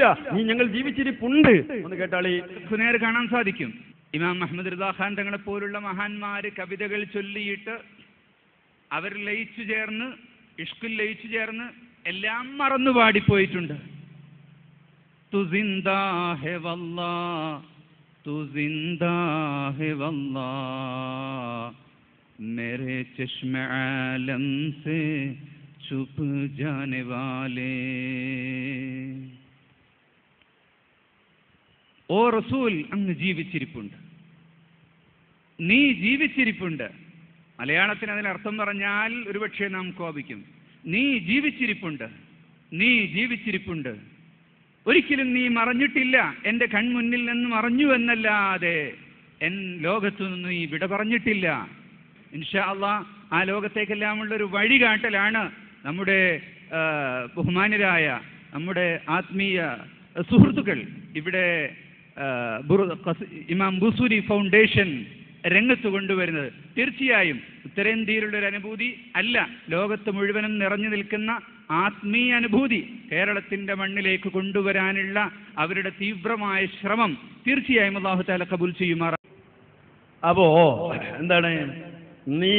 മരിച്ചിട്ടില്ല, നീ ഞങ്ങൾ ജീവിച്ചിരിപ്പുണ്ട്. ഒന്ന് കേട്ടാളി. നേരെ കാണാൻ സാധിക്കും. ഇമാം അഹമ്മദ് റിദാ ഖാൻ തങ്ങളെ പോലുള്ള മഹാന്മാര് കവിതകൾ ചൊല്ലിയിട്ട് അവർ ലയിച്ചു ചേർന്ന്, ഇഷ്കിൽ ലയിച്ചു ചേർന്ന് എല്ലാം മറന്നു പാടിപ്പോയിട്ടുണ്ട്. തു സിന്ദാ ഹെ വല്ലാ, തു സിന്ദാ ഹെ വല്ലാ, മേരെ ചശ്മെ ആലം സേ ചുപ് ജാനെ വാലേ. ഓ റസൂൽ, അങ്ങ് ജീവിച്ചിരിപ്പുണ്ട്, നീ ജീവിച്ചിരിപ്പുണ്ട്. മലയാളത്തിന് അതിനർത്ഥം പറഞ്ഞാൽ ഒരുപക്ഷെ നാം കോപിക്കും. നീ ജീവിച്ചിരിപ്പുണ്ട്, നീ ജീവിച്ചിരിപ്പുണ്ട്, ഒരിക്കലും നീ മറഞ്ഞിട്ടില്ല. എൻ്റെ കൺമുന്നിൽ നിന്ന് മറഞ്ഞു എന്നല്ലാതെ ലോകത്തു നിന്ന് നീ വിട പറഞ്ഞിട്ടില്ല. ഇൻഷാ അല്ലാഹ് ആ ലോകത്തേക്കെല്ലാമുള്ളൊരു വഴികാട്ടലാണ് നമ്മുടെ ബഹുമാന്യരായ നമ്മുടെ ആത്മീയ സുഹൃത്തുക്കൾ ഇവിടെ ഇമാം ബുസൂരി ഫൗണ്ടേഷൻ രംഗത്ത് കൊണ്ടുവരുന്നത്. തീർച്ചയായും ഉത്തരേന്ത്യയിലുള്ളൊരു അനുഭൂതി അല്ല, ലോകത്ത് മുഴുവനും നിറഞ്ഞു നിൽക്കുന്ന ആത്മീയ അനുഭൂതി കേരളത്തിന്റെ മണ്ണിലേക്ക് കൊണ്ടുവരാനുള്ള അവരുടെ തീവ്രമായ ശ്രമം തീർച്ചയായും അല്ലാഹു തആല ഖബൂൽ ചെയ്യുമാറാകട്ടെ. അപ്പോ എന്താണ് നീ